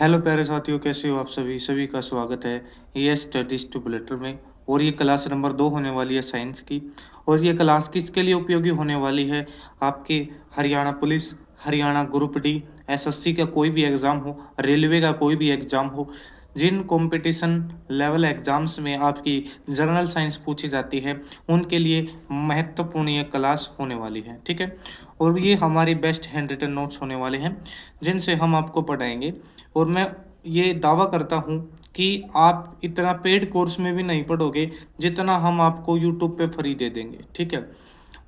Hello प्यारे साथियों, कैसे हो आप सभी सभी का स्वागत है ये स्टडीज टू बुलेटर में। और ये क्लास नंबर 2 होने वाली है साइंस की। और ये क्लास किसके लिए उपयोगी होने वाली है? आपके Haryana police, Haryana group D, SSC का कोई भी एग्ज़ाम हो, रेलवे का कोई भी एग्ज़ाम हो, जिन कंपटीशन लेवल एग्ज़ाम्स में आपकी जनरल साइंस पूछी जाती है, उनके लिए महत्वपूर्ण ये क्लास होने वाली है। ठीक है, और ये हमारी बेस्ट हैंड रिटन नोट्स होने वाले हैं जिनसे हम आपको पढ़ाएंगे। और मैं ये दावा करता हूँ कि आप इतना पेड कोर्स में भी नहीं पढ़ोगे जितना हम आपको यूट्यूब पे फ्री दे देंगे। ठीक है,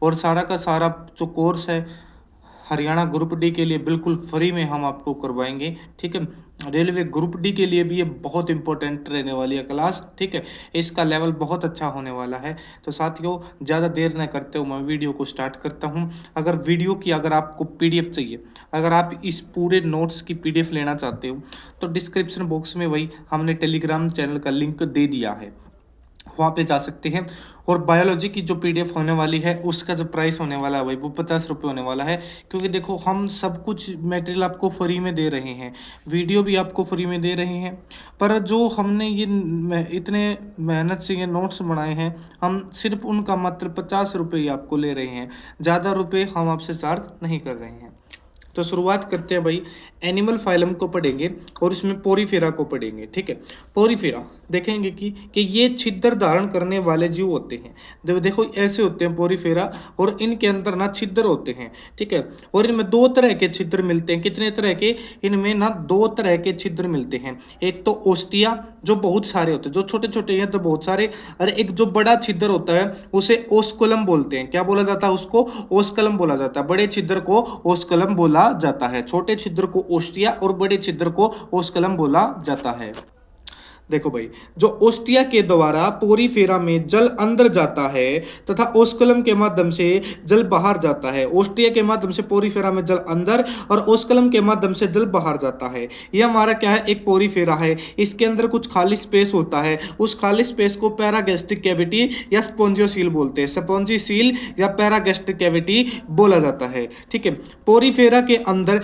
और सारा का सारा जो कोर्स है हरियाणा ग्रुप डी के लिए बिल्कुल फ्री में हम आपको करवाएंगे। ठीक है, रेलवे ग्रुप डी के लिए भी ये बहुत इंपॉर्टेंट रहने वाली है क्लास। ठीक है, इसका लेवल बहुत अच्छा होने वाला है। तो साथियों, ज़्यादा देर न करते हुए मैं वीडियो को स्टार्ट करता हूँ। अगर आपको पीडीएफ चाहिए, अगर आप इस पूरे नोट्स की पीडीएफ लेना चाहते हो, तो डिस्क्रिप्शन बॉक्स में वही हमने टेलीग्राम चैनल का लिंक दे दिया है, वहाँ पे जा सकते हैं। और बायोलॉजी की जो पीडीएफ होने वाली है उसका जो प्राइस होने वाला है भाई वो 50 रुपये होने वाला है। क्योंकि देखो, हम सब कुछ मटेरियल आपको फ्री में दे रहे हैं, वीडियो भी आपको फ्री में दे रहे हैं, पर जो हमने ये इतने मेहनत से ये नोट्स बनाए हैं, हम सिर्फ उनका मात्र 50 रुपये ही आपको ले रहे हैं, ज़्यादा रुपये हम आपसे चार्ज नहीं कर रहे हैं। तो शुरुआत करते हैं भाई। एनिमल फाइलम को पढ़ेंगे और इसमें पोरीफेरा को पढ़ेंगे। ठीक है, पोरीफेरा देखेंगे कि ये छिद्र धारण करने वाले जीव होते हैं। देखो ऐसे होते हैं पोरीफेरा, और इनके अंदर ना छिद्र होते हैं। ठीक है, और इनमें दो तरह के छिद्र मिलते हैं। कितने तरह के? इनमें ना दो तरह के छिद्र मिलते हैं। एक तो ओस्टिया, जो बहुत सारे होते हैं, जो छोटे छोटे हैं तो बहुत सारे, और एक जो बड़ा छिद्र होता है उसे ओस्कुलम बोलते हैं। क्या बोला जाता है उसको? ओस्कुलम बोला जाता है। बड़े छिद्र को ओस्कुलम बोला जाता है, छोटे छिद्र को ओस्टिया और बड़े छिद्र को ओस्कुलम बोला जाता है। देखो भाई, जो ओस्टिया के द्वारा पोरीफेरा में जल अंदर जाता है तथा ओस्कुलम के माध्यम से जल बाहर जाता है। ओस्टिया के माध्यम से पोरीफेरा में जल अंदर और ओस्कुलम के माध्यम से जल बाहर जाता है। यह हमारा क्या है? एक पोरीफेरा है। इसके अंदर कुछ खाली स्पेस होता है, उस खाली स्पेस को पैरागैस्ट्रिक कैविटी या स्पोंजियोसील बोलते हैं। स्पोंजियोसील या पैरागैस्ट्रिक कैविटी बोला जाता है। ठीक है, पोरीफेरा के अंदर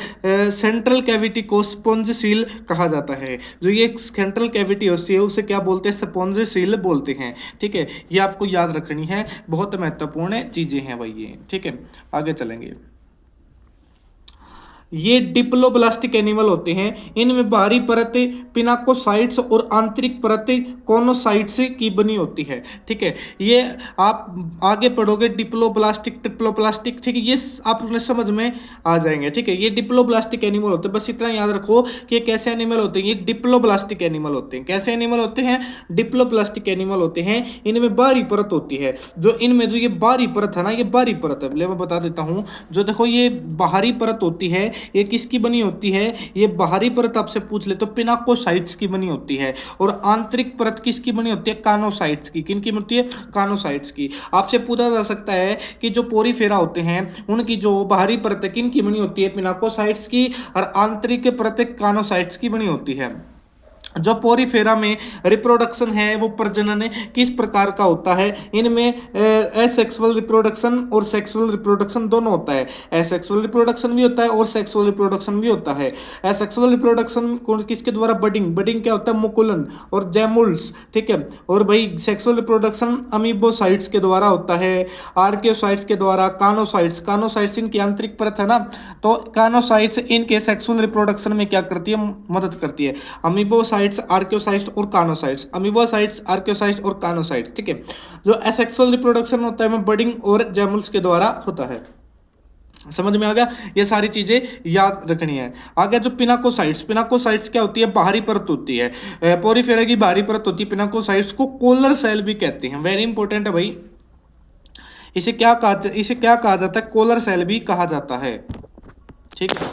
सेंट्रल कैविटी को स्पोंजियोसील कहा जाता है। जो ये सेंट्रल कैविटी होती है उसे क्या बोलते हैं? स्पोंजियोसील बोलते हैं। ठीक है, ये आपको याद रखनी है, बहुत महत्वपूर्ण चीजें हैं भाई ये। ठीक है, आगे चलेंगे। ये डिप्लोब्लास्टिक एनिमल होते हैं। इनमें बाहरी परत पिनाकोसाइट्स और आंतरिक परत कोनोसाइट्स की बनी होती है। ठीक है, ये आप आगे पढ़ोगे डिप्लोब्लास्टिक ट्रिप्लोब्लास्टिक। ठीक है, ये आप उसमें समझ में आ जाएंगे। ठीक है, ये डिप्लोब्लास्टिक एनिमल होते हैं। बस इतना याद रखो कि कैसे एनिमल होते हैं। ये डिप्लोब्लास्टिक एनिमल होते हैं। कैसे एनिमल होते हैं? डिप्लोब्लास्टिक एनिमल होते हैं। इनमें बाहरी परत होती है। जो इनमें जो ये बाहरी परत है ना, ये बाहरी परत है, मैं बता देता हूँ। जो देखो ये बाहरी परत होती है, ये किसकी बनी होती है? ये बाहरी परत आपसे पूछ ले तो पिनाकोसाइट्स की बनी होती है। और आंतरिक परत किसकी बनी होती है? कानोसाइट्स की। किन की बनती है? कानोसाइट्स की। आपसे पूछा जा सकता है कि जो पोरीफेरा होते हैं उनकी जो बाहरी परत है किन की बनी होती है? पिनाकोसाइट्स की। और आंतरिक परत कानोसाइट्स की बनी होती है। जो पोरीफेरा में रिप्रोडक्शन है वो प्रजनन किस प्रकार का होता है? इनमें एसेक्सुअल रिप्रोडक्शन और सेक्सुअल रिप्रोडक्शन दोनों होता है। एसेक्सुअल रिप्रोडक्शन भी होता है और सेक्सुअल रिप्रोडक्शन भी होता है। एसेक्सुअल रिप्रोडक्शन किसके द्वारा? बडिंग। बडिंग क्या होता है? मुकुलन और जैमुल्स। ठीक है, और भाई सेक्सुअल रिप्रोडक्शन अमीबोसाइट्स के द्वारा होता है, आर्कियोसाइट्स के द्वारा, कानोसाइट्स। कानोसाइट्स इनकी आंतरिक परत है ना, तो कानोसाइट्स इनके सेक्सुअल रिप्रोडक्शन में क्या करती है? मदद करती है। अमीबोसाइट्स, आर्कियोसाइट्स और कानोसाइट्स। अमीबोसाइट्स, आर्कियोसाइट्स और कानोसाइट्स। ठीक है, जो एसेक्सुअल रिप्रोडक्शन होता है बडिंग और जैमुल्स के द्वारा होता है। समझ में आ गया? ये सारी चीजें याद रखनी है। आगे जो पिनाकोसाइट्स, पिनाकोसाइट्स क्या होती है? बाहरी परत होती है। पोरीफेरा की बाहरी परत होती है। पिनाकोसाइट्स को कोलर सेल भी कहते हैं। वेरी इंपॉर्टेंट है भाई। इसे क्या कहा जाता है? कोलर सेल भी कहा जाता है। ठीक है,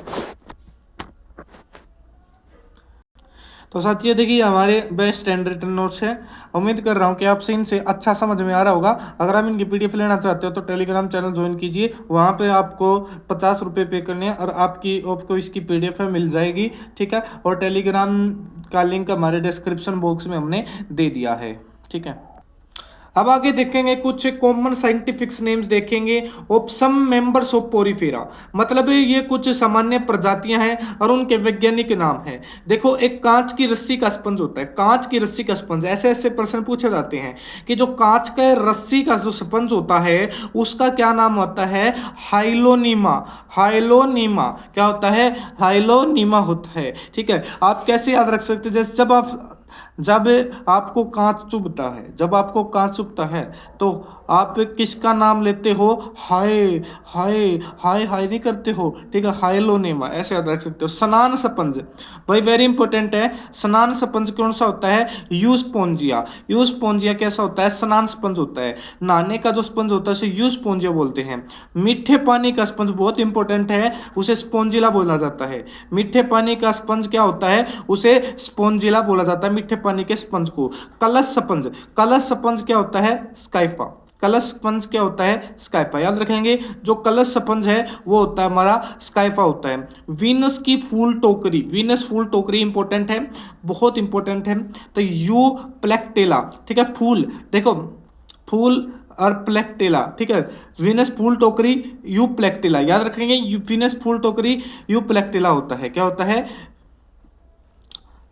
तो साथियों देखिए हमारे बेस्ट एंड रिटन नोट्स हैं। उम्मीद कर रहा हूँ कि आपसे इनसे अच्छा समझ में आ रहा होगा। अगर आप इनकी पीडीएफ लेना चाहते हो तो टेलीग्राम चैनल ज्वाइन कीजिए, वहाँ पे आपको 50 रुपये पे करने हैं और आपको इसकी पीडीएफ मिल जाएगी। ठीक है, और टेलीग्राम का लिंक हमारे डिस्क्रिप्शन बॉक्स में हमने दे दिया है। ठीक है, अब आगे देखेंगे कुछ कॉमन साइंटिफिक नेम्स देखेंगे of some members of Porifera, मतलब ये कुछ सामान्य प्रजातियां हैं और उनके वैज्ञानिक नाम हैं। देखो एक कांच की रस्सी का स्पंज होता है, कांच की रस्सी का स्पंज, ऐसे ऐसे प्रश्न पूछे जाते हैं कि जो कांच का रस्सी का जो स्पंज होता है उसका क्या नाम होता है, हाइलोनीमा। हाइलोनीमा क्या होता है, हाइलोनीमा होता है। ठीक है, आप कैसे याद रख सकते हैं, जैसे जब आपको कांच चुभता है, जब आपको कांच चुभता है तो आप किसका नाम लेते हो, हाय हाय हाय हाय नहीं करते हो। ठीक है, हाइलोनेमा ऐसे याद रख सकते हो। स्नान स्पंज भाई वेरी इंपॉर्टेंट है। स्नान स्पंज कौन सा होता है, यूस्पोंजिया। यूस्पोंजिया कैसा होता है, स्नान स्पंज होता है। नहाने का जो स्पंज होता है उसे यूस्पोंजिया बोलते हैं। मीठे पानी का स्पंज बहुत इंपॉर्टेंट है, उसे स्पोंजिला बोला जाता है। मीठे पानी का स्पंज क्या होता है, उसे स्पोंजिला बोला जाता है, मीठे पानी के स्पंज को। कलश स्पंज, कलश स्पंज क्या होता है, स्काइफा। कलश स्पंज क्या होता है, स्काइफा। याद रखेंगे जो कलश स्पंज है वो होता है हमारा स्काइफा होता है। वीनस की फूल टोकरी, वीनस फूल टोकरी इंपॉर्टेंट है, बहुत इंपॉर्टेंट है। तो यू प्लेक्टेला, ठीक है, फूल देखो फूल और प्लेक्टेला, ठीक है। वीनस फूल टोकरी यू प्लेक्टेला, याद रखेंगे वीनस फूल टोकरी यू प्लेक्टेला होता है, क्या होता है,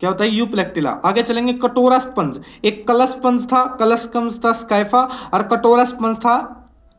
क्या होता है, यूप्लेक्टिला। आगे चलेंगे कटोरा स्पंज, एक कलश स्पंज था, कलश स्पंज था स्काइफा, और कटोरा स्पंज था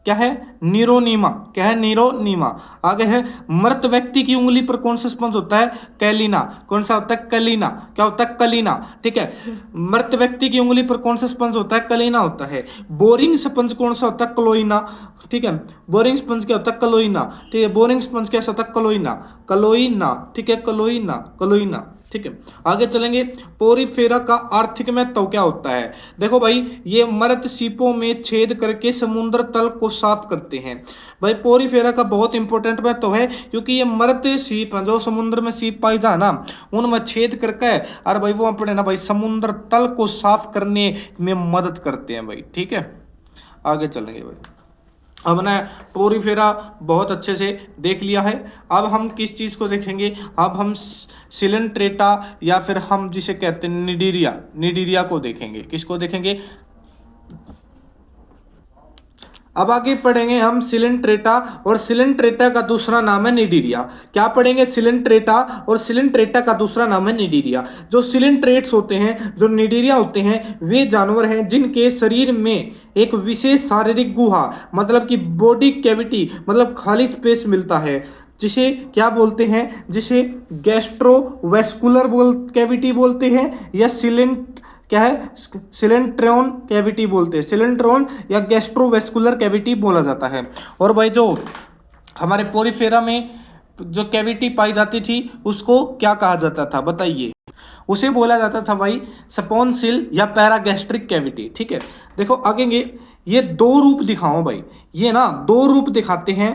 क्या है, नीरोनीमा। क्या है, नीरोनीमा। आगे है मृत व्यक्ति की उंगली पर कौन सा स्पंज होता है, कैलिना। कौन सा होता है, कलीना। क्या होता है, कलीना। ठीक है, मृत व्यक्ति की उंगली पर कौन सा स्पंज होता है, कलीना होता है। बोरिंग स्पंज कौन सा होता है, क्लोइना। ठीक है, बोरिंग स्पंज क्या होता है, क्लोइना। ठीक है, बोरिंग स्पंज कैसा होता है, क्लोइना, क्लोइना। ठीक है, क्लोइना, क्लोइना। ठीक है, आगे चलेंगे पोरीफेरा का आर्थिक महत्व क्या होता है। देखो भाई ये मृत सीपों में छेद करके समुद्र तल को साफ करते हैं। भाई पोरीफेरा का बहुत इंपॉर्टेंट महत्व है, क्योंकि ये मृत सीप हैं जो समुद्र में सीप पाई जाए ना, उनमें छेद करके और भाई वो अपने ना भाई समुद्र तल को साफ करने में मदद करते हैं भाई। ठीक है, आगे चलेंगे भाई। अब ना पोरीफेरा बहुत अच्छे से देख लिया है, अब हम किस चीज़ को देखेंगे, अब हम सिलेंट्रेटा या फिर हम जिसे कहते हैं निडीरिया, निडीरिया को देखेंगे। किसको देखेंगे, अब आगे पढ़ेंगे हम सिलेंट्रेटा, और सिलेंट्रेटा का दूसरा नाम है निडीरिया। क्या पढ़ेंगे, सिलेंट्रेटा, और सिलेंट्रेटा का दूसरा नाम है निडीरिया। जो सिलेंट्रेट्स होते हैं, जो निडीरिया होते हैं, वे जानवर हैं जिनके शरीर में एक विशेष शारीरिक गुहा, मतलब कि बॉडी कैविटी, मतलब खाली स्पेस मिलता है, जिसे क्या बोलते हैं, जिसे गैस्ट्रोवेस्कुलर कैविटी बोलते हैं, या क्या है, सिलेंट्रॉन कैविटी बोलते हैं। सिलेंट्रॉन या गैस्ट्रोवेस्कुलर कैविटी बोला जाता है। और भाई जो हमारे पोरीफेरा में जो कैविटी पाई जाती थी उसको क्या कहा जाता था, बताइए। उसे बोला जाता था भाई स्पॉन्सिल या पैरागैस्ट्रिक कैविटी। ठीक है, देखो आगे ये दो रूप दिखाओ भाई, ये ना दो रूप दिखाते हैं।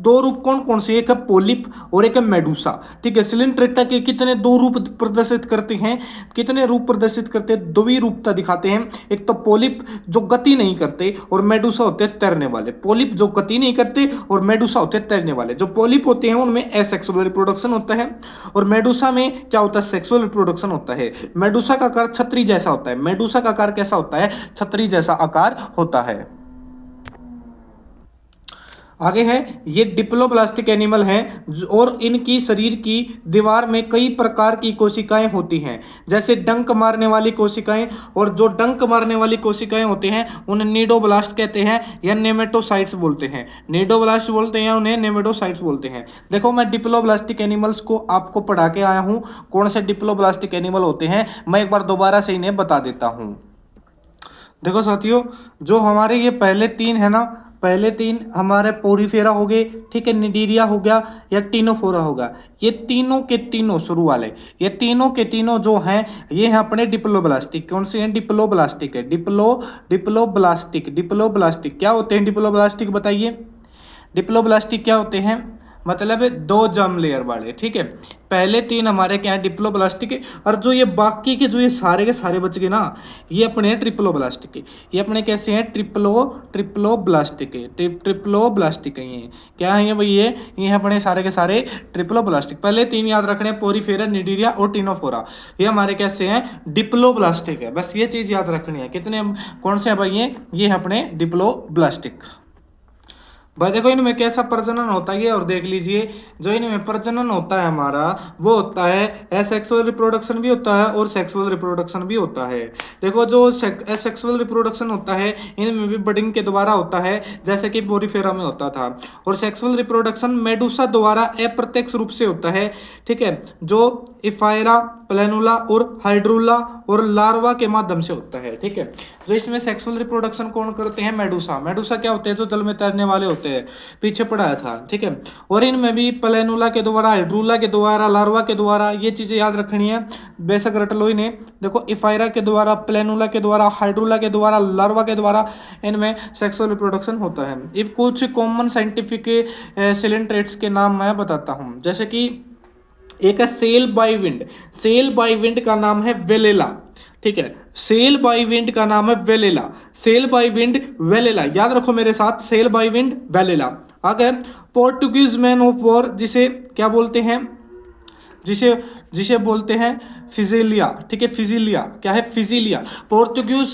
दो रूप कौन कौन से, एक है पोलिप और एक है मेडूसा। ठीक है, सिलेंट्रेटा के कितने दो रूप प्रदर्शित करते हैं, कितने रूप प्रदर्शित करते हैं, दो ही रूपता दिखाते हैं। एक तो पोलिप जो गति नहीं करते, और मेडूसा होते हैं तैरने वाले। पोलिप जो गति नहीं करते और मेडूसा होते हैं तैरने वाले। जो पोलिप होते हैं उनमें एसेक्सुअल रिप्रोडक्शन होता है, और मेडूसा में क्या होता है, सेक्सुअल रिप्रोडक्शन होता है। मेडूसा का आकार छतरी जैसा होता है। मेडूसा का आकार कैसा होता है, छतरी जैसा आकार होता है। आगे है ये डिप्लोब्लास्टिक एनिमल हैं, और इनकी शरीर की दीवार में कई प्रकार की कोशिकाएं होती हैं, जैसे डंक मारने वाली कोशिकाएं। और जो डंक मारने वाली कोशिकाएं होती हैं उन्हें नीडोब्लास्ट कहते हैं या नेमेटोसाइट्स बोलते हैं। नीडोब्लास्ट बोलते हैं उन्हें, नेमेटोसाइट्स बोलते हैं। देखो मैं डिप्लोब्लास्टिक एनिमल्स को आपको पढ़ा के आया हूँ, कौन से डिप्लोब्लास्टिक एनिमल होते हैं, मैं एक बार दोबारा से इन्हें बता देता हूँ। देखो साथियों, जो हमारे ये पहले तीन है ना, पहले तीन हमारे पोरीफेरा हो गए, ठीक है, निडीरिया हो गया या टीनोफोरा होगा। ये तीनों के तीनों शुरू वाले, ये तीनों के तीनों जो हैं ये हैं अपने डिप्लोब्लास्टिक। कौन से हैं, डिप्लोब्लास्टिक है। डिप्लोब्लास्टिक, डिप्लोब्लास्टिक क्या होते हैं, डिप्लोब्लास्टिक बताइए। डिप्लोब्लास्टिक क्या होते हैं, मतलब 2 जर्म लेयर वाले, ठीक है। पहले 3 हमारे क्या है, डिप्लोब्लास्ट के, और जो ये बाकी के जो ये सारे के सारे बच गए ना, ये अपने हैं ट्रिप्लोब्लास्ट के। ये अपने कैसे हैं, ट्रिप्लोब्लास्ट के, ट्रिप्लोब्लास्ट के। ये क्या है भाई, ये अपने सारे के सारे ट्रिप्लोब्लास्टिक। पहले 3 याद रखने हैं, पोरीफेरा, निडीरिया और टिनोफोरा। ये हमारे कैसे हैं, डिप्लोब्लास्टिक है। बस ये चीज याद रखनी है। कितने, कौन से हैं भाई ये है अपने डिप्लोब्लास्टिक। भाई देखो इनमें कैसा प्रजनन होता है, और देख लीजिए जो इनमें प्रजनन होता है हमारा, वो होता है एसेक्सुअल रिप्रोडक्शन भी होता है और सेक्सुअल रिप्रोडक्शन भी होता है। देखो जो एसेक्सुअल रिप्रोडक्शन होता है इनमें भी बडिंग के द्वारा होता है, जैसे कि पोरीफेरा में होता था। और सेक्सुअल रिप्रोडक्शन मेडुसा द्वारा अप्रत्यक्ष रूप से होता है, ठीक है, जो इफायरा, प्लेनुला और हाइड्रुला और लार्वा के माध्यम से होता है, ठीक है। जो इसमें सेक्सुअल रिप्रोडक्शन कौन करते हैं, मेडुसा। मेडुसा क्या होते हैं, जो जल में तैरने वाले होते हैं, पीछे पढ़ाया था, ठीक है। और इनमें भी प्लेनुला के द्वारा, हाइड्रुला के द्वारा, लार्वा के द्वारा, ये चीजें याद रखनी है, बेशक रट लो इन्हें। देखो इफायरा के द्वारा, प्लेनुला के द्वारा, हाइड्रुला के द्वारा, लार्वा के द्वारा इनमें सेक्सुअल रिप्रोडक्शन होता है। ये कुछ कॉमन साइंटिफिक साइलेंट ट्रेट्स के नाम मैं बताता हूँ, जैसे कि एक है sail by wind. Sail by wind का नाम है वेलेला, ठीक है। सेल बाय विंड का नाम है Vellala. Cell by wind Vellala, याद रखो मेरे साथ, सेल बाय विंड वेलेला। आगे पोर्टुगीज मैन ऑफ वॉर, जिसे क्या बोलते हैं, जिसे बोलते हैं फिजिलिया, ठीक है। फिजिलिया क्या है, फिजिलिया। पोर्तुगीज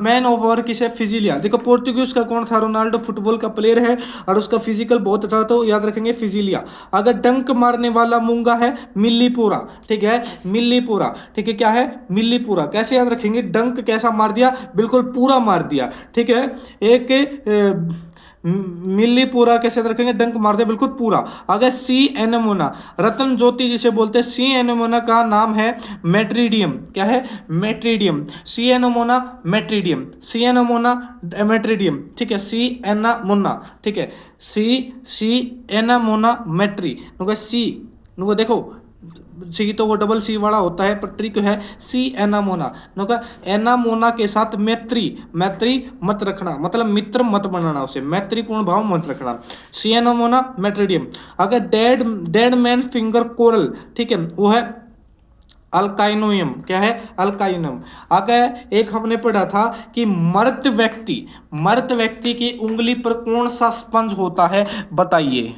मैन ऑफ वॉर किसे, फिजिलिया। देखो पोर्तुगीज का कौन था, रोनाल्डो फुटबॉल का प्लेयर है और उसका फिजिकल बहुत अच्छा, तो याद रखेंगे फिजिलिया। अगर डंक मारने वाला मूंगा है, मिल्लीपुरा, ठीक है, मिल्लीपुरा, ठीक है। क्या है, मिल्लीपुरा। कैसे याद रखेंगे, डंक कैसा मार दिया, बिल्कुल पूरा मार दिया, ठीक है। एक मिल्लीपुरा कैसे रखेंगे, डंक मार दे बिल्कुल पूरा। अगर सी एनेमोना, रतन ज्योति जिसे बोलते हैं, सी एनेमोना का नाम है मेट्रीडियम। क्या है, मेट्रीडियम। सी एनेमोना मेट्रीडियम, सी एनेमोना मेट्रीडियम, ठीक है। सी एनामोना, ठीक है, सी एनामोना मेट्री। सी देखो, सी तो वो डबल सी वाला होता है, पर ट्रिक है सी एनामोना। एनामोना के साथ मैत्री, मैत्री मत रखना, मतलब मित्र मत बनाना, उसे मैत्रीपूर्ण भाव मत रखना। सी एनामोना मेट्रीडियम। अगर डेड मैन फिंगर कोरल, ठीक है, वो है अल्काइनोयम। क्या है, अल्काइनम। अगर एक हमने पढ़ा था कि मृत व्यक्ति की उंगली पर कौन सा स्पंज होता है, बताइए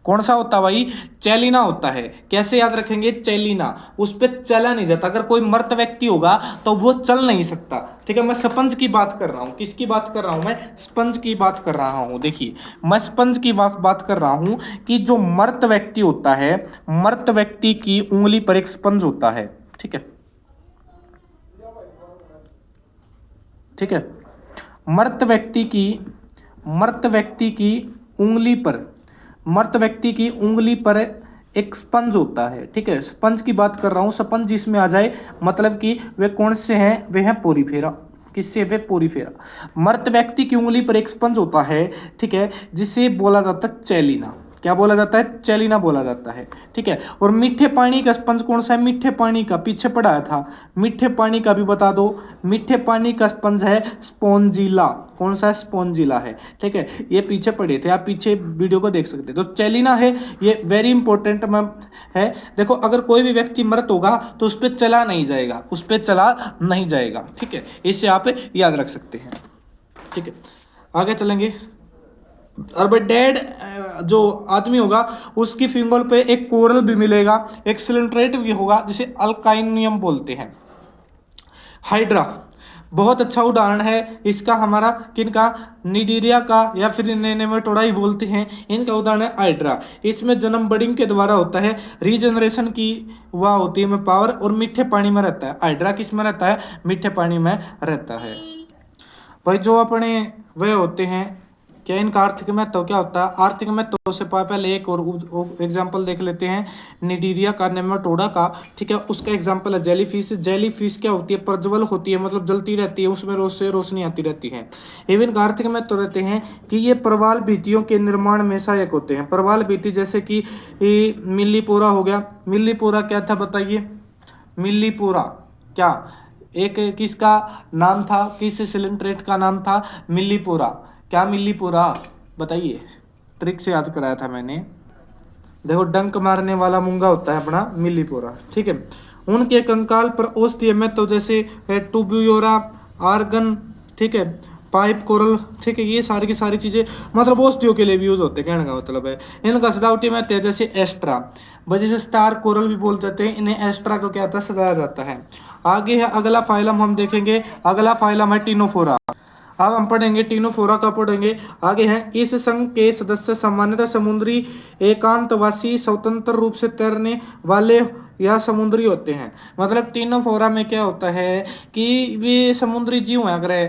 कौन सा होता है भाई, चेलिना होता है। कैसे याद रखेंगे, चेलिना। उस पर चला नहीं जाता। अगर कोई मृत व्यक्ति होगा तो वो चल नहीं सकता, ठीक है। मैं स्पंज की बात कर रहा हूं, किसकी बात कर रहा हूं, मैं स्पंज की बात कर रहा हूं। देखिए मैं स्पंज की बात कर रहा हूं कि जो मृत व्यक्ति होता है, मृत व्यक्ति की उंगली पर एक स्पंज होता है, ठीक है, ठीक है। मृत व्यक्ति की उंगली पर एक स्पंज होता है, ठीक है। स्पंज की बात कर रहा हूं, स्पंज जिसमें आ जाए, मतलब कि वे कौन से हैं, वे हैं पोरीफेरा। किससे, वे पोरीफेरा। मृत व्यक्ति की उंगली पर एक स्पंज होता है, ठीक है, जिसे बोला जाता है चेलिना। क्या बोला जाता है, चेलिना बोला जाता है, ठीक है। और मीठे पानी का स्पंज कौन सा है, मीठे पानी का, पीछे पढ़ाया था, मीठे पानी का भी बता दो। मीठे पानी का स्पंज है स्पॉन्जिला। कौन सा है, स्पॉन्जिला है, ठीक है। ये पीछे पढ़े थे, आप पीछे वीडियो को देख सकते हैं। तो चेलिना है, ये वेरी इंपॉर्टेंट है। देखो अगर कोई भी व्यक्ति मृत होगा तो उस पर चला नहीं जाएगा, उस पर चला नहीं जाएगा, ठीक है। इससे आप याद रख सकते हैं, ठीक है। आगे चलेंगे। और भाई डेड जो आदमी होगा उसकी फिंगर पे एक कोरल भी मिलेगा, एक सिलेंट्रेट भी होगा, जिसे अल्काइनियम बोलते हैं। हाइड्रा बहुत अच्छा उदाहरण है इसका, हमारा किनका, निडीरिया का, या फिर नेमेटोडा ही बोलते हैं। इनका उदाहरण है हाइड्रा। इसमें जन्म बडिंग के द्वारा होता है, रीजनरेशन की वह होती है में पावर, और मीठे पानी में रहता है। हाइड्रा किस में रहता है, मीठे पानी में रहता है। भाई जो अपने वे होते हैं, क्या इनका आर्थिक महत्व क्या होता है, आर्थिक महत्व से पहले एक और एग्जांपल देख लेते हैं, निडीरिया का, नेमेटोडा का, ठीक है। उसका एग्जांपल है जेलीफिश। जेलीफिश क्या होती है, प्रज्वल होती है, मतलब जलती रहती है, उसमें रोशनी आती रहती है। इवन का आर्थिक महत्व रहते हैं कि ये प्रवाल भित्तियों के निर्माण में सहायक होते हैं। प्रवाल भित्ति जैसे कि मिल्लीपोरा हो गया। मिल्लीपोरा क्या था बताइए, मिल्लीपोरा क्या एक किसका नाम था, किस सिलेंट्रेट का नाम था, मिल्लीपोरा। क्या मिल्लीपोरा, बताइए, ट्रिक से याद कराया था मैंने। देखो डंक मारने वाला मूंगा होता है अपना मिलीपोरा, ठीक है। उनके कंकाल पर औषधीय महत्व जैसे टूब्यूरा, आर्गन, ठीक है, पाइप कोरल, ठीक है, ये सारी की सारी चीजें मतलब औषधियों के लिए भी यूज होते हैं, कहने का मतलब है। इनका सजावटी महत्व है जैसे एस्ट्रा, वजह से स्टार कोरल भी बोल देते हैं इन्हें, एस्ट्रा को क्या होता है, सजाया जाता है। आगे है अगला फाइलम हम देखेंगे, अगला फाइलम है टीनोफोरा। अब हम पढ़ेंगे टीनोफोरा का पढ़ेंगे। आगे है इस संघ के सदस्य सामान्यतः समुद्री एकांतवासी स्वतंत्र रूप से तैरने वाले या समुद्री होते हैं। मतलब टीनोफोरा में क्या होता है कि वे समुद्री जीव हुआ करे,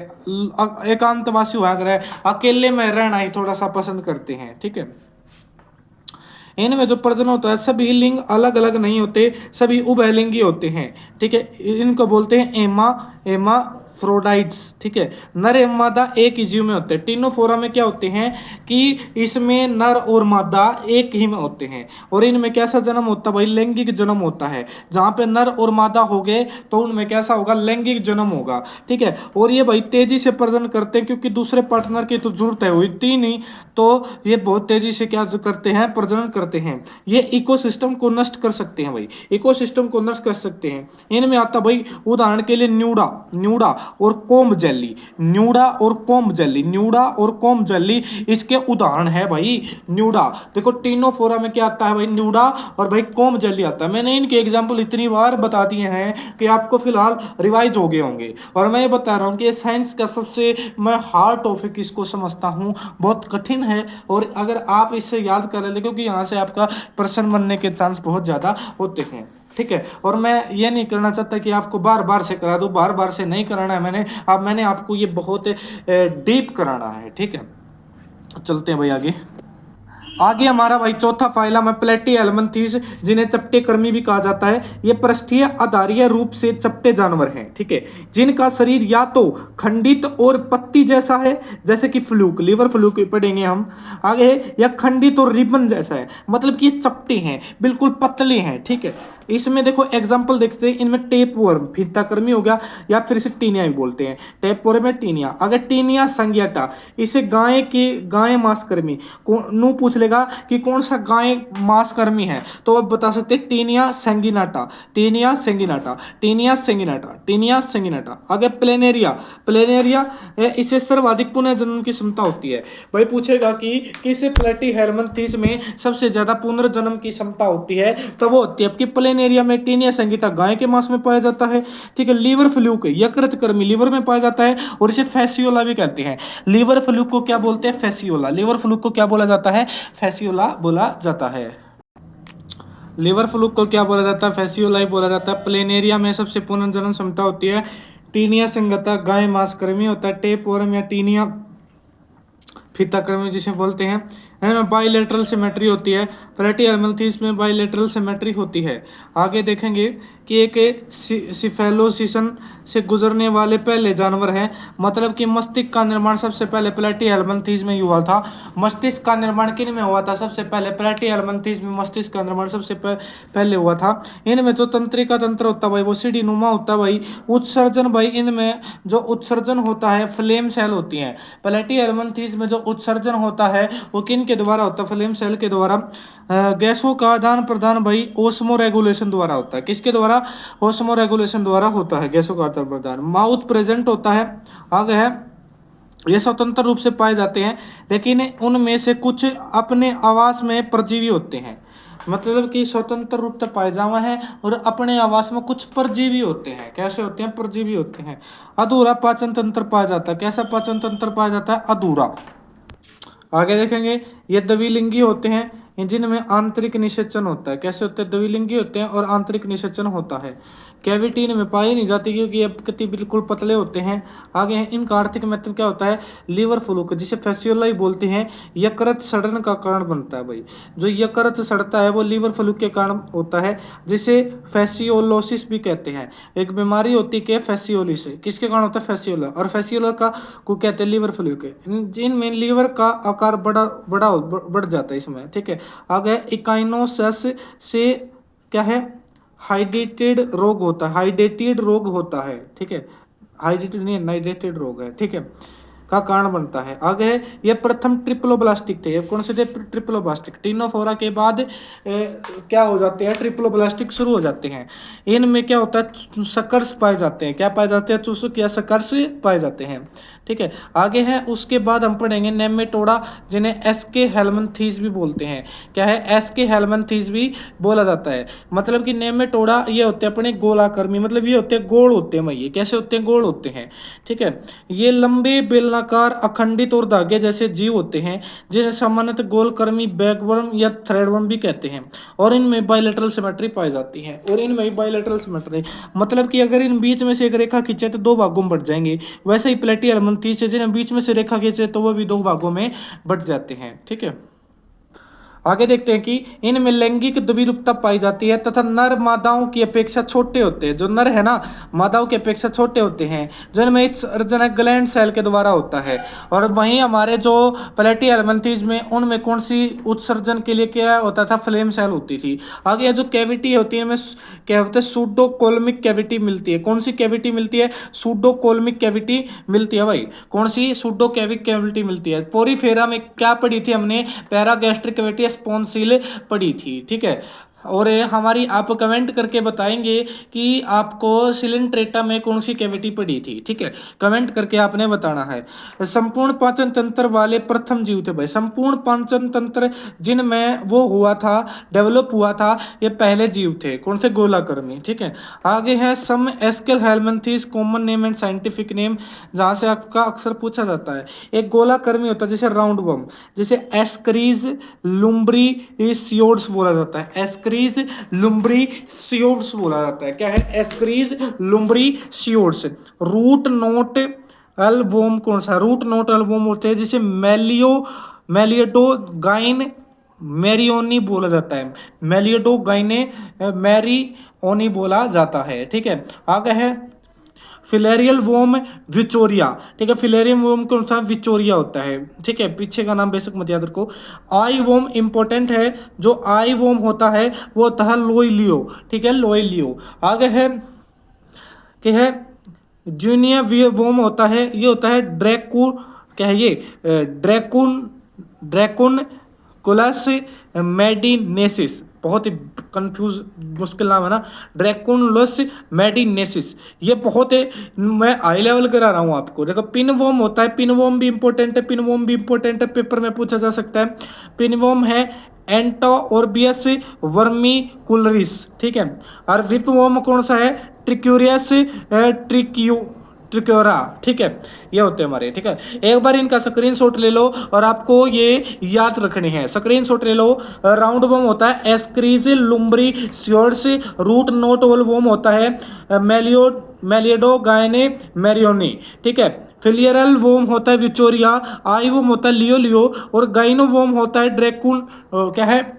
एकांतवासी हुआ करे, अकेले में रहना ही थोड़ा सा पसंद करते हैं, ठीक है। इनमें जो प्रजनन होता है सभी लिंग अलग अलग नहीं होते, सभी उभयलिंगी होते हैं, ठीक है। इनको बोलते हैं एमा एमा फ्रोडाइट्स, ठीक है। नर एवं मादा एक ही जीव में होते हैं। टीनोफोरा में क्या होते हैं कि इसमें नर और मादा एक ही में होते हैं, और इनमें कैसा जन्म होता है भाई, लैंगिक जन्म होता है। जहां पे नर और मादा हो गए तो उनमें कैसा होगा, लैंगिक जन्म होगा, ठीक है। और ये भाई तेजी से प्रजनन करते हैं क्योंकि दूसरे पार्टनर की तो जरूरत है हुई नहीं, तो ये बहुत तेजी से क्या करते हैं, प्रजनन करते हैं। ये इकोसिस्टम को नष्ट कर सकते हैं भाई, इकोसिस्टम को नष्ट कर सकते हैं। इनमें आता भाई उदाहरण के लिए न्यूडा, न्यूडा और कोम्ब जेली, न्यूडा और कोम्ब जेली, न्यूडा और कोम्ब जेली इसके उदाहरण है भाई। न्यूडा देखो टीनोफोरा में क्या आता है भाई, न्यूडा और भाई कोम्ब जेली आता है। मैंने इनके एग्जाम्पल इतनी बार बता दिए हैं कि आपको फिलहाल रिवाइज हो गए होंगे। और मैं ये बता रहा हूँ कि साइंस का सबसे मैं हार्ड टॉपिक इसको समझता हूँ, बहुत कठिन है, और अगर आप इससे याद कर लेते क्योंकि यहाँ से आपका प्रश्न बनने के चांस बहुत ज़्यादा होते हैं, ठीक है। और मैं ये नहीं करना चाहता कि आपको बार बार से करा दूं, बार बार से नहीं कराना है मैंने आपको ये बहुत डीप कराना है, ठीक है। चलते हैं भाई आगे। आगे हमारा भाई चौथा फाइलम है प्लेटी एलमंथीस, जिन्हें चपटे कर्मी भी कहा जाता है। ये पृष्ठीय आधारीय रूप से चपटे जानवर हैं, ठीक है, जिनका शरीर या तो खंडित और पत्ती जैसा है, जैसे कि फ्लूक, लिवर फ्लूक पढ़ेंगे हम आगे, या खंडित और रिबन जैसा है, मतलब कि ये चपटे हैं, बिल्कुल पतले हैं, ठीक है। इसमें देखो एग्जाम्पल देखते हैं, इनमें टेप वर्म फीता कर्मी हो गया, या फिर इसे टीनिया भी बोलते हैं, टेप वर्म में टीनिया। अगर टीनिया संज्ञाटा, इसे गाय मांस कर्मी नू पूछ लेगा कि कौन सा गाय मांस कर्मी है, तो आप बता सकते हैं टीनिया सेंगिनाटा, टीनिया सेंगिनाटा, टीनिया सेंगिनाटा, टीनिया सेंगिनाटा। आगे प्लेनेरिया, प्लेनेरिया इसे सर्वाधिक पुनर्जन्म की क्षमता होती है। भाई पूछेगा कि किस प्लेटी हेलमंथीस में सबसे ज्यादा पुनर्जन्म की क्षमता होती है, तो वो होती है आपकी प्लेनेरिया में। टीनिया सेंगिटा गाय के मांस में पाया जाता है, ठीक है। लीवर फ्लूक यकृत कर्मी लिवर में पाया जाता है, और इसे फैसियोला भी कहते हैं। लीवर फ्लूक को क्या बोलते हैं, फैसियोला। लीवर फ्लूक को क्या बोला जाता है, फैसियोला बोला जाता है। लिवर फ्लूक को क्या बोला जाता है, फैसियोला ही बोला जाता है। प्लेनेरिया में सबसे पुनर्जनन क्षमता होती है। टीनिया संगता गाय मांसकृमि होता है। टेपवर्म या टीनिया फीताकृमि जिसे बोलते हैं, बाइलेटरल सिमेट्री होती है। प्लेटी एलमंथीस में बाइलेटरल सिमेट्री होती है। आगे देखेंगे कि एक सिफेलोसिसन से गुजरने वाले पहले जानवर हैं, मतलब कि मस्तिष्क का निर्माण सबसे पहले प्लेटी एलमंथीस में हुआ था। मस्तिष्क का निर्माण किन में हुआ था, सबसे पहले प्लेटी एलमंथीस में मस्तिष्क का निर्माण सबसे पहले हुआ था। इनमें जो तंत्रिका तंत्र होता है भाई वो सीढ़ी नुमा होता है भाई। उत्सर्जन भाई इनमें जो उत्सर्जन होता है फ्लेम सेल होती हैं। प्लेटी एलमंथीस में जो उत्सर्जन होता है वो किन के द्वारा होता है, फ्लेम सेल के द्वारा। गैसों का आदान प्रदान भाई ओस्मो रेगुलेशन द्वारा होता है। किसके द्वारा, ओस्मो रेगुलेशन द्वारा होता है गैसों का आदान प्रदान। माउथ प्रेजेंट होता है। आगे है ये स्वतंत्र रूप से पाए जाते हैं, लेकिन उनमें से कुछ अपने आवास में परजीवी होते हैं, मतलब कि स्वतंत्र रूप से पाए जावा है और अपने आवास में कुछ परजीवी होते हैं। कैसे होते हैं, परजीवी होते हैं। अधूरा पाचन तंत्र पाया जाता है। कैसा पाचन तंत्र पाया जाता है, अधूरा। आगे देखेंगे ये द्विलिंगी होते हैं, जिनमें आंतरिक निषेचन होता है। कैसे होते हैं, द्विलिंगी होते हैं और आंतरिक निषेचन होता है। कैविटी इनमें पाई नहीं जाती क्योंकि ये कति बिल्कुल पतले होते हैं। आगे हैं इनका आर्थिक महत्व क्या होता है, लीवर फ्लूक जिसे फैसियोला ही बोलते हैं, यकृत सड़न का कारण बनता है भाई। जो यकृत सड़ता है वो लीवर फ्लूक के कारण होता है, जिसे फैसियोलोसिस भी कहते हैं। एक बीमारी होती है फैसियोलिस, किसके कारण होता है, फैसियोला, और फैसियोला का को कहते हैं लीवर फ्लूक। इनमें लीवर का आकार बढ़ जाता है इसमें, ठीक है। आगे इकाइनोसस से क्या है, हाइड्रेटेड रोग होता है, हाइड्रेटेड रोग होता है, ठीक है। हाइड्रेटेड नहीं, नाइड्रेटेड रोग है, ठीक है। का कारण बनता है। आगे है ये प्रथम ट्रिप्लोब्लास्टिक थे। ये कौन से थे? ट्रिप्लोब्लास्टिक। टिनोफोरा के बाद क्या हो जाते हैं? ट्रिप्लोब्लास्टिक शुरू हो जाते हैं। इनमें क्या होता है? सकर्स पाए जाते हैं। क्या पाए जाते हैं? चूसक या सकर्स पाए जाते हैं। ठीक है, आगे है उसके बाद हम पढ़ेंगे नेमेटोडा, जिन्हें एसके हेलमंथीस भी बोलते हैं। क्या है? एसके हेलमंथीस भी बोला जाता है। मतलब कि नेमेटोडा ये होते हैं अपने गोलाकृमि, मतलब ये होते हैं गोल होते हैं भैया। कैसे होते हैं? गोल होते हैं। ठीक है, ये लंबे बेलनाकार अखंडित और धागे जैसे जीव होते हैं, जिन्हें सामान्यतः गोलकृमि, बैकवर्म या थ्रेडवर्म भी कहते हैं। और इनमें बायलैटरल सिमेट्री पाई जाती है। और इनमें बायलैटरल सिमेट्री मतलब कि अगर इन बीच में से एक रेखा खींचे तो दो भागों में बढ़ जाएंगे। वैसे ही प्लेटी हेलमंथीस है, जिन्हें बीच में से रेखा खींचे तो वो भी दो भागों में बढ़ जाते हैं। ठीक है, आगे देखते हैं कि इनमें लैंगिक द्विरूपता पाई जाती है तथा नर मादाओं की अपेक्षा छोटे होते हैं। जो नर है ना, मादाओं की अपेक्षा छोटे होते हैं, जिनमें उत्सर्जन ग्लैंड सेल के द्वारा होता है। और वहीं हमारे जो प्लेटी हेलमंथीज में, उनमें कौन सी उत्सर्जन के लिए क्या होता था? फ्लेम सेल होती थी। आगे जो कैविटी होती है, इनमें क्या होता है? सूडोकोल्मिक कैविटी मिलती है। कौन सी कैविटी मिलती है? सूडोकोल्मिक कैविटी मिलती है भाई। कौन सी? सूडोकेविक कैविटी मिलती है। पोरीफेरा में क्या पढ़ी थी हमने? पैरागैस्ट्रिक कैविटी स्पॉन्सिल पढ़ी थी। ठीक है, और हमारी आप कमेंट करके बताएंगे कि आपको सिलेंट्रेटा में कौन सी कैविटी पड़ी थी। ठीक है, कमेंट करके आपने बताना है। संपूर्ण पाचन तंत्र वाले प्रथम जीव थे भाई। संपूर्ण पाचन तंत्र जिनमें वो हुआ था, डेवलप हुआ था, ये पहले जीव थे। कौन थे? गोलाकृमि। ठीक है, आगे है सम एस्केल helminths common name and scientific name, जहां से आपका अक्सर पूछा जाता है। एक गोलाकृमि होता है जैसे राउंड वर्म, जैसे एस्करीज लुम्ब्री सियोड्स बोला जाता है। एस्करीज लुम्ब्री सियोड्स बोला जाता है। क्या है? एस्करीज लुम्ब्री सियोड्स। रूट नोट एल्बोम कौन सा? रूट नोट एल्बोम होते हैं जिसे मेलियोडोगाइन मैरियोनी बोला जाता है। मेलियोडोगाइने मैरियोनी बोला जाता है। ठीक है, आगे है फिलेरियल वोम विचोरिया। ठीक है, फिलेरियम वोम कौन सा? विचोरिया होता है। ठीक है, पीछे का नाम बेशक मत याद रखो। आई वोम इंपॉर्टेंट है। जो आई वोम होता है वो होता है लोइलियो। ठीक है, लोइलियो। आगे है कि है जूनियर वोम होता है, ये होता है ड्रैकू, क्या है ये? ड्रैकुन कुलस मेडिनेसिस। बहुत ही कंफ्यूज मुश्किल नाम है ना, ड्रैकुलस मेडिनेसिस। ये बहुत है, मैं हाई लेवल करा रहा हूँ आपको। देखो पिनवोम होता है, पिनवोम भी इंपॉर्टेंट है, पिनवोम भी इंपॉर्टेंट है, पेपर में पूछा जा सकता है। पिनवोम है एंटोऑर्बियस वर्मिकुलरिस। ठीक है, और विपवोम कौन सा है? ट्रिक्यूरियस ट्रिक्योरा। ठीक है, ये होते हैं हमारे। ठीक है, एक बार इनका स्क्रीनशॉट ले लो और आपको ये याद रखने हैं। स्क्रीनशॉट ले लो। राउंड वोम होता है एस्क्रीज लुम्ब्री स्योर्स। रूट नोट वोम होता है मेलियोडोगाइने मैरियोनी। ठीक है, फिलियरल वोम होता है विचोरिया। आई वोम होता है लियो, और गाइनो वोम होता है ड्रैकुन, क्या है?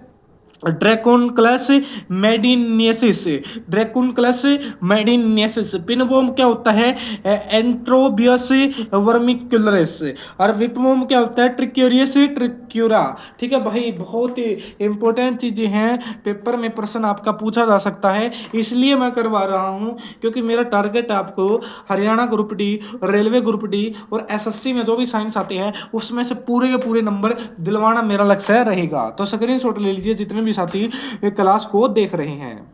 ड्रैकोनक्लस मेडिनेसिस। ड्रैकोनक्लस मेडिनेसिस। पिनवोम क्या होता है? एंट्रोबियस वर्मिकुलरिस। और विपवोम क्या होता है? ट्रिक्यूरियस ट्रिक्यूरा। ठीक है भाई, बहुत ही इंपॉर्टेंट चीजें हैं, पेपर में प्रश्न आपका पूछा जा सकता है, इसलिए मैं करवा रहा हूं, क्योंकि मेरा टारगेट आपको Haryana group D, railway group D और एसएससी में जो भी साइंस आते हैं उसमें से पूरे के पूरे नंबर दिलवाना मेरा लक्ष्य रहेगा। तो स्क्रीनशॉट ले लीजिए जितने भी साथी क्लास को देख रहे हैं।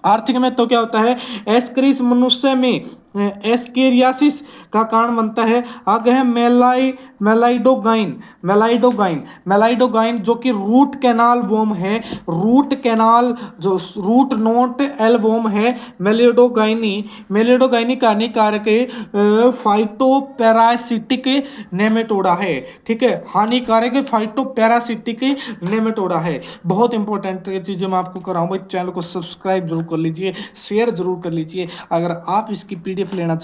आर्थिक में तो क्या होता है? एस्क्रिस मनुष्य में एस्केरियासिस का कारण बनता है। आगे है मेलाइडोगाइन जो कि रूट कैनाल वोम है। रूट कैनाल जो रूट नोट एल वोम है। मेलिडोगाइनी का हानिकारक फाइटोपैरासिटिक नेमेटोडा है। ठीक है, हानिकारक फाइटोपैरासिटिक नेमेटोडा है। बहुत इंपॉर्टेंट चीजें मैं आपको कराऊं भाई। चैनल को सब्सक्राइब जरूर कर लीजिए, शेयर जरूर कर लीजिए। अगर आप इसकी पीडीएफ लेना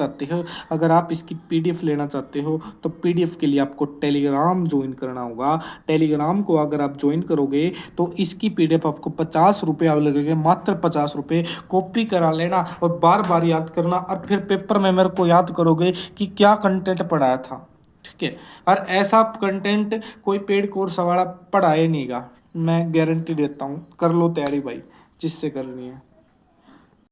चाहते हो, तो पीडीएफ के लिए आपको टेलीग्राम ज्वाइन करना होगा। टेलीग्राम को अगर आप ज्वाइन करोगे तो इसकी पीडीएफ आपको 50 रुपये लगेंगे, मात्र 50 रुपये। कॉपी करा लेना और बार बार याद करना, और फिर पेपर में मेरे को याद करोगे कि क्या कंटेंट पढ़ाया था। ठीक है, और ऐसा कंटेंट कोई पेड कोर्स वाला पढ़ाए नहीं गा, मैं गारंटी देता हूँ। कर लो तैयारी भाई, जिससे करनी है।